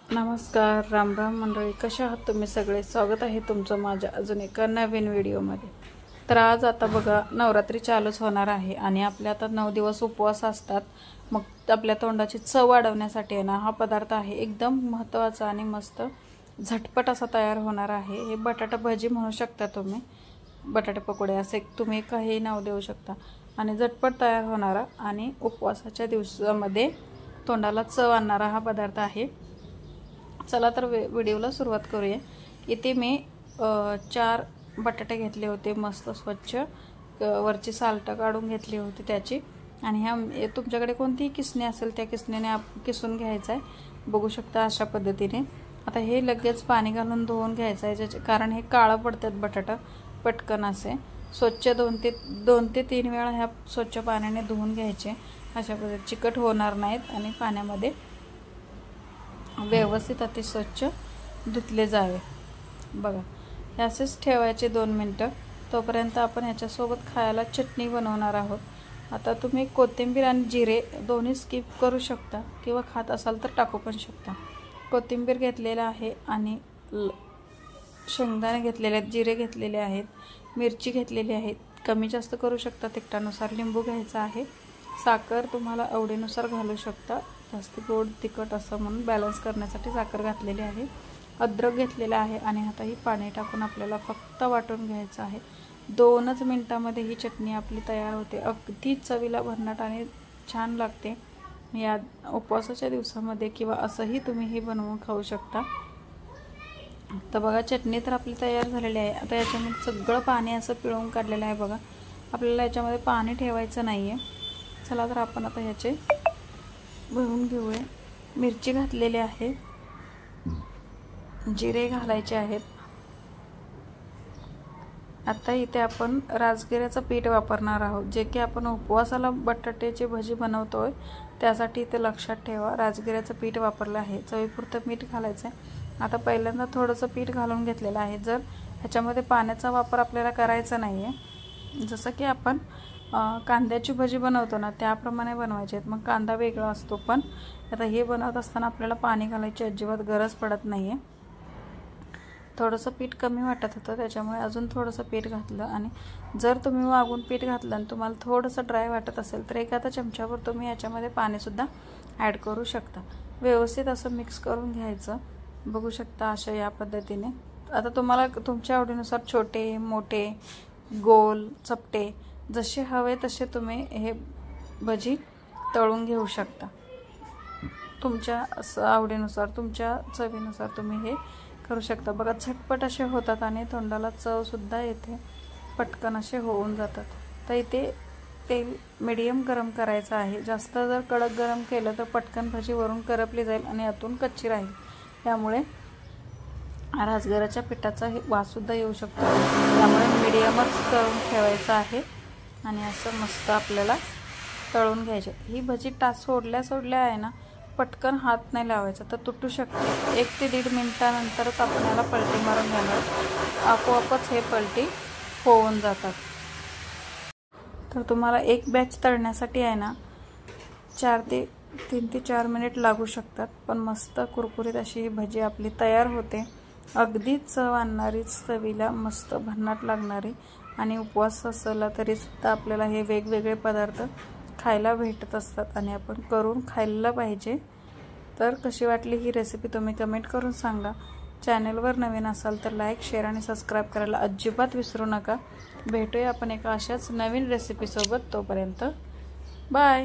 नमस्कार, राम राम मंडळी. कशा आहात तुम्ही सगळे? स्वागत आहे तुमचं माझ्या अजून एका नवीन व्हिडिओमध्ये. तर आज आता बघा नवरात्री चालूच होणार आहे आणि आपल्या आता 9 दिवस उपवास असतात. मग आपल्या तोंडाची चव वाढवण्यासाठी आहे ना हा पदार्थ आहे एकदम महत्त्वाचा आणि मस्त झटपट असा तयार होणार आहे. हे बटाटा भजी म्हणू शकता तुम्ही, बटाटे पकोडे असे तुम्ही काही नाव देऊ शकता. आणि झटपट तयार होणारा आणि उपवासाच्या दिवसामध्ये तोंडाला चव आणणारा हा पदार्थ आहे. चला तर व्हिडिओला सुरुवात करूया. इथे मी 4 बटाटे घेतले होते, मस्त स्वच्छ वरची सालटं काढून घेतली होती त्याची. आणि ह्या तुमच्याकडे कोणतीही किसणी असेल त्या किसणीने किसून घ्यायचं आहे. बघू शकता अशा पद्धतीने. आता हे लगेच पाणी घालून धुवून घ्यायचं आहे, कारण हे काळं पडतात बटाटा पटकन. असे स्वच्छ 2 ते 3 वेळा ह्या स्वच्छ पाण्याने धुवून घ्यायचे. अशा पद्धतीने चिकट होणार नाहीत आणि पाण्यामध्ये व्यवस्थित अति स्वच्छ धुतले जावे. बघा हे असेच ठेवायचे 2 मिनटं. तोपर्यंत आपण ह्याच्यासोबत खायला चटणी बनवणार आहोत. आता तुम्ही कोथिंबीर आणि जिरे दोन्ही स्किप करू शकता किंवा खात असाल तर टाकू पण शकता. कोथिंबीर घेतलेला आहे आणि शेंगदाणे घेतलेले आहेत, जिरे घेतलेले आहेत, मिरची घेतलेली आहेत. कमी जास्त करू शकता तिखटानुसार. लिंबू घ्यायचा आहे. साखर तुम्हाला आवडीनुसार घालू शकता, जास्त गोड तिखट असं म्हणून बॅलन्स करण्यासाठी साखर घातलेली आहे. अद्रक घेतलेला आहे आणि आता ही पाणी टाकून आपल्याला फक्त वाटून घ्यायचं आहे. 2च मिनटामध्ये ही चटणी आपली तयार होते. अगदी चवीला भन्नाट आणि छान लागते. या उपवासाच्या दिवसामध्ये किंवा असंही तुम्ही हे बनवून खाऊ शकता. तर बघा चटणी तर आपली तयार झालेली आहे. आता याच्यामध्ये सगळं पाणी असं पिळून काढलेलं आहे. बघा आपल्याला याच्यामध्ये पाणी ठेवायचं नाही आहे. चला तर आपण आता ह्याचे भरून घेऊया. मिरची घातलेली आहे, जिरे घालायचे आहेत. आता इथे आपण राजगिऱ्याचं पीठ वापरणार आहोत, जे की आपण उपवासाला बटाट्याची भजी बनवतोय त्यासाठी इथे लक्षात ठेवा. राजगिऱ्याचं पीठ वापरलं आहे. चवीपुरतं मीठ घालायचं आहे. आता पहिल्यांदा थोडंसं पीठ घालून घेतलेलं आहे. जर ह्याच्यामध्ये पाण्याचा वापर आपल्याला करायचा नाही आहे, जसं की आपण कांद्याची भजी बनवतो ना त्याप्रमाणे बनवायचे आहेत. मग कांदा वेगळा असतो, पण आता हे बनवत असताना आपल्याला पाणी घालायची अजिबात गरज पडत नाही आहे. थोडंसं पीठ कमी वाटत होतं त्याच्यामुळे अजून थोडंसं पीठ घातलं. आणि जर तुम्ही मागून पीठ घातलं आणि तुम्हाला थोडंसं ड्राय वाटत असेल तर एखादा चमच्यावर तुम्ही याच्यामध्ये पाणीसुद्धा ॲड करू शकता. व्यवस्थित असं मिक्स करून घ्यायचं. बघू शकता अशा या पद्धतीने. आता तुम्हाला तुमच्या आवडीनुसार छोटे मोठे गोल चपटे जसे हवे तसे तुम्ही हे भजी तळून घेऊ शकता. तुमच्या आवडीनुसार तुमच्या चवीनुसार तुम्ही हे करू शकता. बघा झटपट असे होतात आणि तोंडाला चवसुद्धा येते, पटकन असे होऊन जातात. तर इथे तेल मीडियम गरम करायचं आहे. जास्त जर कडक गरम केलं तर पटकन भजी वरून करपली जाईल आणि आतून कच्ची राहील. त्यामुळे राजगिऱ्याच्या पिठाचा वाससुद्धा येऊ शकतो. त्यामुळे मीडियमच करून ठेवायचं आहे आणि असं मस्त आपल्याला तळून घ्यायचे. ही भजी सोडल्या आहे ना, पटकन हात नाही लावायचा तर तुटू शकते. 1 ते 1.5 मिनिटानंतरच आपल्याला पलटी मारून घ्यायला आपोआपच हे पलटी होऊन जातात. तर तुम्हाला एक बॅच तळण्यासाठी आहे ना 3 ते 4 मिनिट लागू शकतात. पण मस्त कुरकुरीत अशी ही भजी आपली तयार होते. अगदी चव आणणारी, चवीला मस्त भन्नाट लागणारी. आणि उपवास असला तरी सुद्धा आपल्याला हे वेगवेगळे पदार्थ खायला भेटत असतात आणि आपण करून खायला पाहिजे. तर कशी वाटली ही रेसिपी तुम्ही कमेंट करून सांगा. चॅनलवर नवीन असाल तर लाईक, शेअर आणि सबस्क्राईब करायला अजिबात विसरू नका. भेटूया आपण एका अशाच नवीन रेसिपीसोबत. तोपर्यंत बाय.